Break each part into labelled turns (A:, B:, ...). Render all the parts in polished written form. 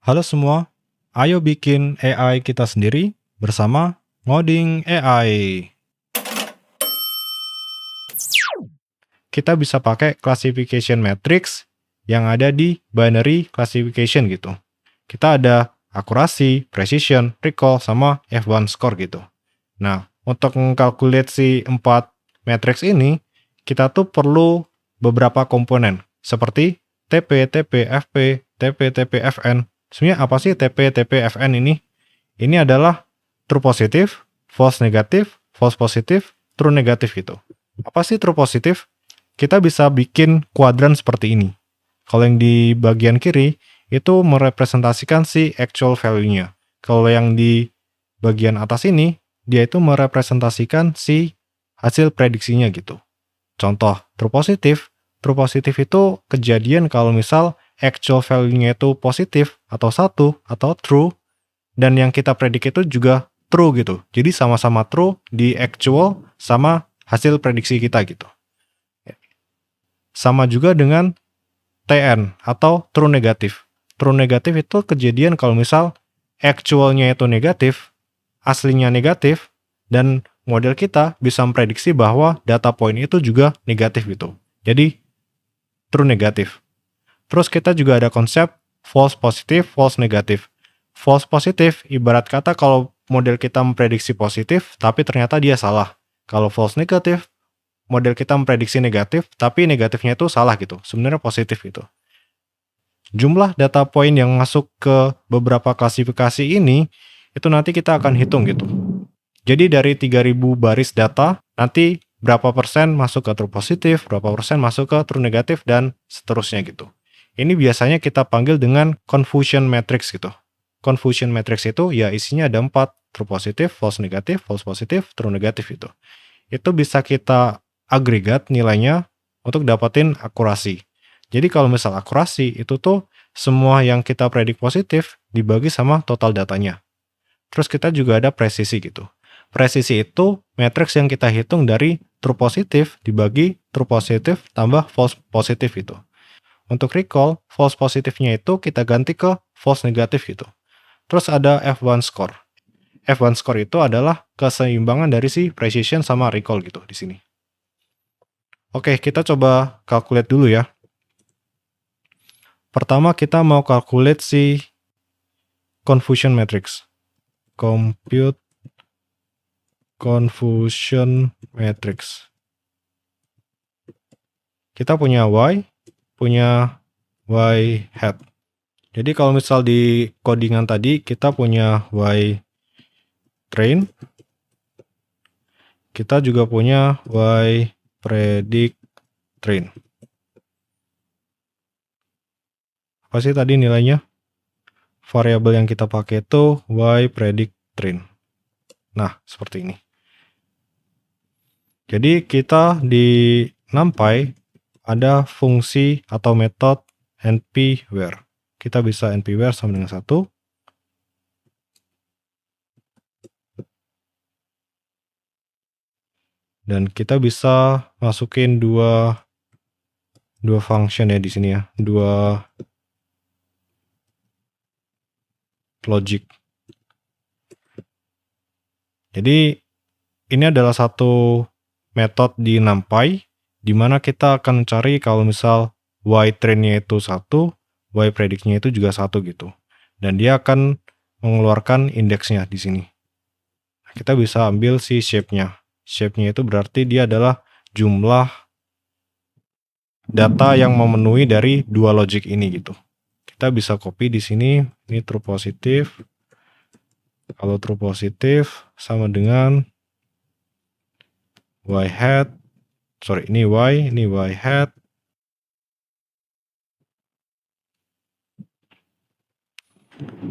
A: Halo semua, ayo bikin AI kita sendiri bersama Ngoding AI. Kita bisa pakai classification matrix yang ada di binary classification gitu. Kita ada akurasi, precision, recall, sama F1 score gitu. Nah, untuk mengkalkulasi 4 matrix ini, kita tuh perlu beberapa komponen seperti TP, TP, FP, TP, TP, FN. Sebenarnya apa sih TP, TP, FN ini? Ini adalah true positif, false negatif, false positif, true negatif gitu. Apa sih true positif? Kita bisa bikin kuadran seperti ini. Kalau yang di bagian kiri, itu merepresentasikan si actual value-nya. Kalau yang di bagian atas ini, dia itu merepresentasikan si hasil prediksinya gitu. Contoh, true positif itu kejadian kalau misal actual value-nya itu positif atau 1 atau true, dan yang kita predik itu juga true gitu. Jadi sama-sama true di actual sama hasil prediksi kita gitu. Sama juga dengan TN atau true negatif. True negatif itu kejadian kalau misal actualnya itu negatif, aslinya negatif, dan model kita bisa memprediksi bahwa data point itu juga negatif gitu. Jadi true negatif. Terus kita juga ada konsep false positif, false negatif. False positif ibarat kata kalau model kita memprediksi positif, tapi ternyata dia salah. Kalau false negatif, model kita memprediksi negatif, tapi negatifnya itu salah gitu. Sebenarnya positif gitu. Jumlah data point yang masuk ke beberapa klasifikasi ini, itu nanti kita akan hitung gitu. Jadi dari 3000 baris data, nanti berapa persen masuk ke true positif, berapa persen masuk ke true negatif, dan seterusnya gitu. Ini biasanya kita panggil dengan confusion matrix gitu. Confusion matrix itu ya isinya ada 4, true positif, false negatif, false positif, true negatif itu. Itu bisa kita agregat nilainya untuk dapatin akurasi. Jadi kalau misal akurasi itu tuh semua yang kita predik positif dibagi sama total datanya. Terus kita juga ada presisi gitu. Presisi itu matriks yang kita hitung dari true positif dibagi true positif tambah false positif itu. Untuk recall, false positifnya itu kita ganti ke false negatif gitu. Terus ada F1 score. F1 score itu adalah keseimbangan dari si precision sama recall gitu di sini. Oke, kita coba calculate dulu ya. Pertama kita mau calculate si confusion matrix. Compute confusion matrix. Kita punya Y, punya Y hat. Jadi kalau misal di codingan tadi kita punya Y train, kita juga punya Y predict train. Apa sih tadi nilainya? Variabel yang kita pakai itu Y predict train. Nah, seperti ini. Jadi kita di NumPy ada fungsi atau metode npwhere. Kita bisa npwhere sama dengan 1. Dan kita bisa masukin dua function ya di sini ya, dua logic. Jadi ini adalah satu metode di NumPy di mana kita akan mencari kalau misal Y train-nya itu 1, Y predict-nya itu juga 1 gitu. Dan dia akan mengeluarkan indeksnya di sini. Kita bisa ambil si shape-nya. Shape-nya itu berarti dia adalah jumlah data yang memenuhi dari dua logic ini gitu. Kita bisa copy di sini, ini true positif. Kalau true positif sama dengan Y hat, ini Y hat.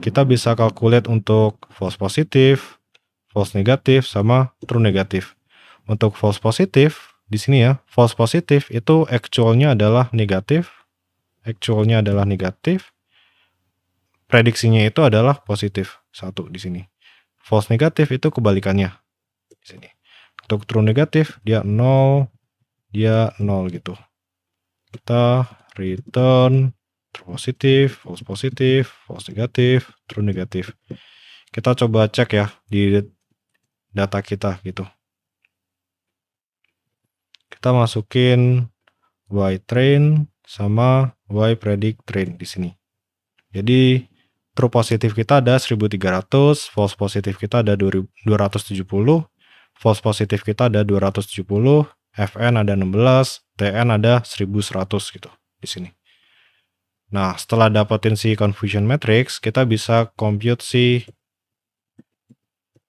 A: Kita bisa calculate untuk false positif, false negatif, sama true negatif. Untuk false positif, di sini ya, false positif itu actualnya adalah negatif, prediksinya itu adalah positif, 1 di sini. False negatif itu kebalikannya di sini. Untuk true negatif dia 0 gitu. Kita return true positif, false negatif, true negatif. Kita coba cek ya di data kita gitu. Kita masukin Y-train sama Y-predict train di sini. Jadi true positif kita ada 1300, false positif kita ada 270, false positif kita ada 270, Fn ada 16, Tn ada 1100 gitu di sini. Nah, setelah dapetin si confusion matrix, kita bisa compute si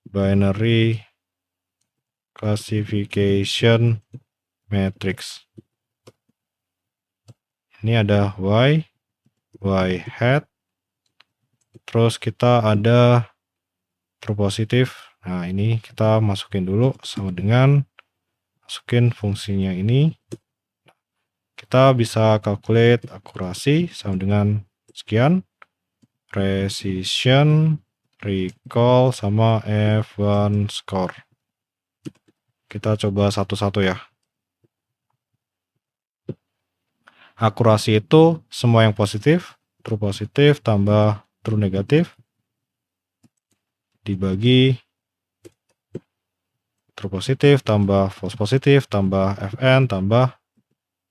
A: binary classification matrix. Ini ada Y, Y hat, terus kita ada true positif. Nah, ini kita masukin dulu sama dengan masukin fungsinya ini. Kita bisa calculate akurasi sama dengan sekian, precision, recall, sama F1 score. Kita coba satu-satu ya. Akurasi itu semua yang positif, true positif tambah true negatif, dibagi true positif tambah false positif tambah Fn tambah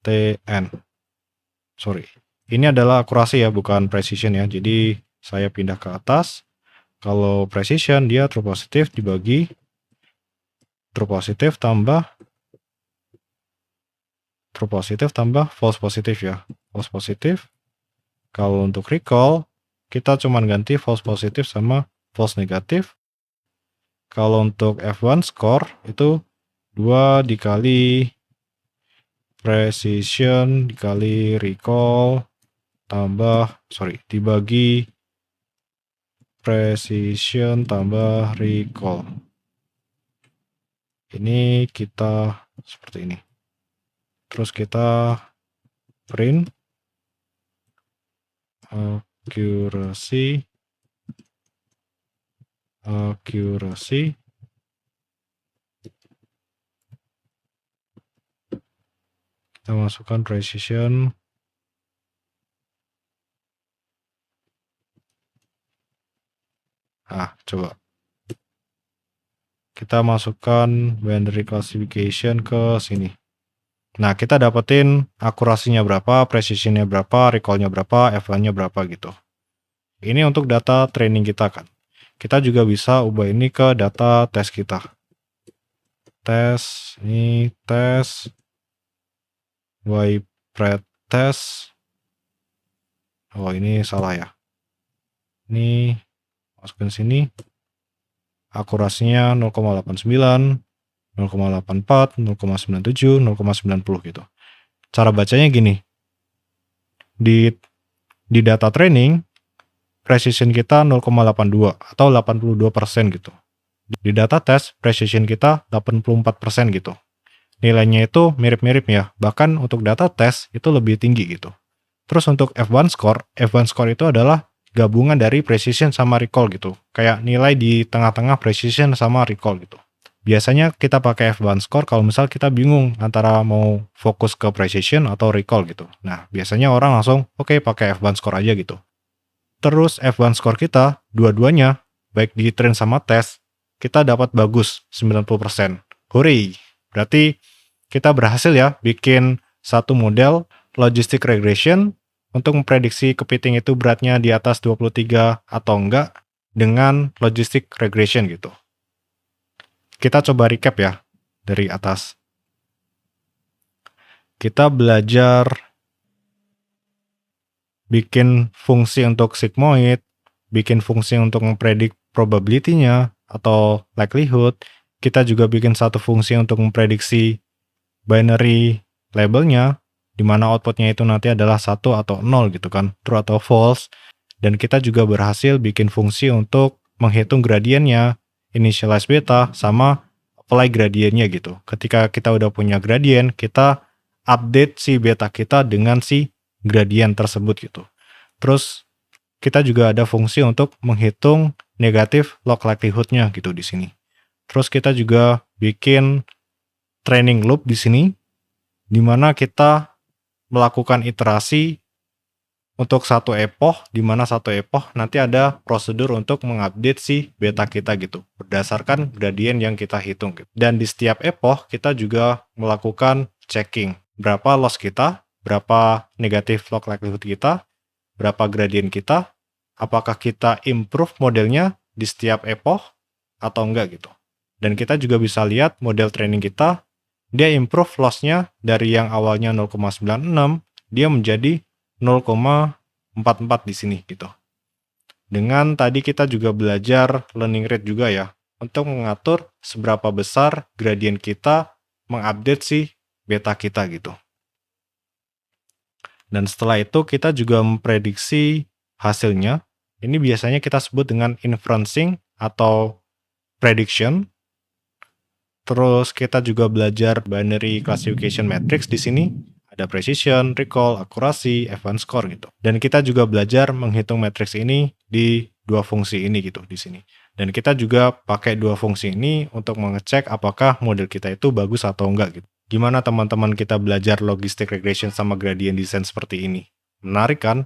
A: Tn. Sorry, ini adalah akurasi ya, bukan precision ya. Jadi saya pindah ke atas. Kalau precision dia true positif dibagi true positif tambah false positif ya. False positif. Kalau untuk recall kita cuma ganti false positif sama false negatif. Kalau untuk F1 score itu 2 dikali precision dikali recall dibagi precision tambah recall. Ini kita seperti ini. Terus kita print accuracy. Kita masukkan precision. Coba. Kita masukkan binary classification ke sini. Nah, kita dapetin akurasinya berapa, precisionnya berapa, recall-nya berapa, F1-nya berapa gitu. Ini untuk data training kita kan. Kita juga bisa ubah ini ke data tes kita. Tes, ini tes, Y-pred test. Oh, ini salah ya. Ini masukin sini. Akurasinya 0,89, 0,84, 0,97, 0,90 gitu. Cara bacanya gini. Di data training, precision kita 0,82 atau 82% gitu. Di data test, precision kita 84% gitu. Nilainya itu mirip-mirip ya. Bahkan untuk data test itu lebih tinggi gitu. Terus untuk F1 score itu adalah gabungan dari precision sama recall gitu. Kayak nilai di tengah-tengah precision sama recall gitu. Biasanya kita pakai F1 score kalau misal kita bingung antara mau fokus ke precision atau recall gitu. Nah, biasanya orang langsung oke, pakai F1 score aja gitu. Terus F1 score kita, dua-duanya, baik di train sama tes, kita dapat bagus, 90%. Hooray! Berarti kita berhasil ya bikin satu model logistic regression untuk memprediksi kepiting itu beratnya di atas 23 atau enggak dengan logistic regression gitu. Kita coba recap ya dari atas. Kita belajar bikin fungsi untuk sigmoid, bikin fungsi untuk mempredik probability-nya atau likelihood. Kita juga bikin satu fungsi untuk memprediksi binary labelnya, di mana outputnya itu nanti adalah 1 atau 0 gitu kan, true atau false. Dan kita juga berhasil bikin fungsi untuk menghitung gradiennya, initialize beta, sama apply gradiennya gitu. Ketika kita udah punya gradien, kita update si beta kita dengan si gradien tersebut gitu. Terus kita juga ada fungsi untuk menghitung negatif log likelihood-nya gitu di sini. Terus kita juga bikin training loop di sini, di mana kita melakukan iterasi untuk satu epoch, di mana satu epoch nanti ada prosedur untuk mengupdate si beta kita gitu, berdasarkan gradien yang kita hitung gitu. Dan di setiap epoch kita juga melakukan checking, berapa loss kita, berapa negatif log likelihood kita, berapa gradien kita, apakah kita improve modelnya di setiap epoch atau enggak gitu. Dan kita juga bisa lihat model training kita, dia improve loss-nya dari yang awalnya 0,96, dia menjadi 0,44 di sini gitu. Dengan tadi kita juga belajar learning rate juga ya, untuk mengatur seberapa besar gradien kita mengupdate si beta kita gitu. Dan setelah itu kita juga memprediksi hasilnya. Ini biasanya kita sebut dengan inferencing atau prediction. Terus kita juga belajar binary classification matrix di sini. Ada precision, recall, akurasi, advanced score gitu. Dan kita juga belajar menghitung matrix ini di dua fungsi ini gitu di sini. Dan kita juga pakai dua fungsi ini untuk mengecek apakah model kita itu bagus atau enggak gitu. Gimana teman-teman kita belajar logistic regression sama gradient descent seperti ini? Menarik kan?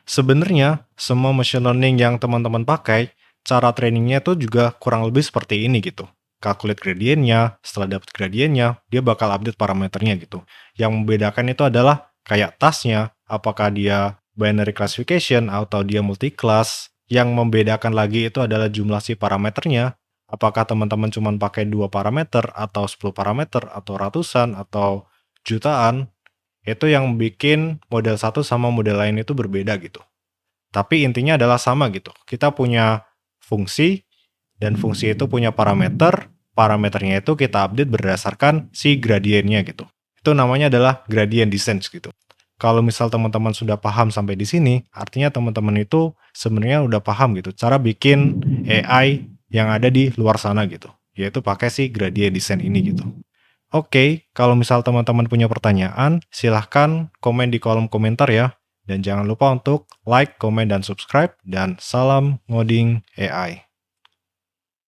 A: Sebenarnya semua machine learning yang teman-teman pakai, cara trainingnya itu juga kurang lebih seperti ini gitu. Calculate gradiennya, setelah dapat gradiennya, dia bakal update parameternya gitu. Yang membedakan itu adalah kayak tasknya, apakah dia binary classification atau dia multi-class. Yang membedakan lagi itu adalah jumlah si parameternya. Apakah teman-teman cuma pakai 2 parameter, atau 10 parameter, atau ratusan, atau jutaan. Itu yang bikin model satu sama model lain itu berbeda gitu. Tapi intinya adalah sama gitu. Kita punya fungsi, dan fungsi itu punya parameter, parameternya itu kita update berdasarkan si gradiennya gitu. Itu namanya adalah gradient descent gitu. Kalau misal teman-teman sudah paham sampai di sini, artinya teman-teman itu sebenarnya udah paham gitu cara bikin AI yang ada di luar sana gitu, yaitu pakai si gradient descent ini gitu. Oke, kalau misal teman-teman punya pertanyaan, silahkan komen di kolom komentar ya. Dan jangan lupa untuk like, komen, dan subscribe. Dan salam ngoding AI.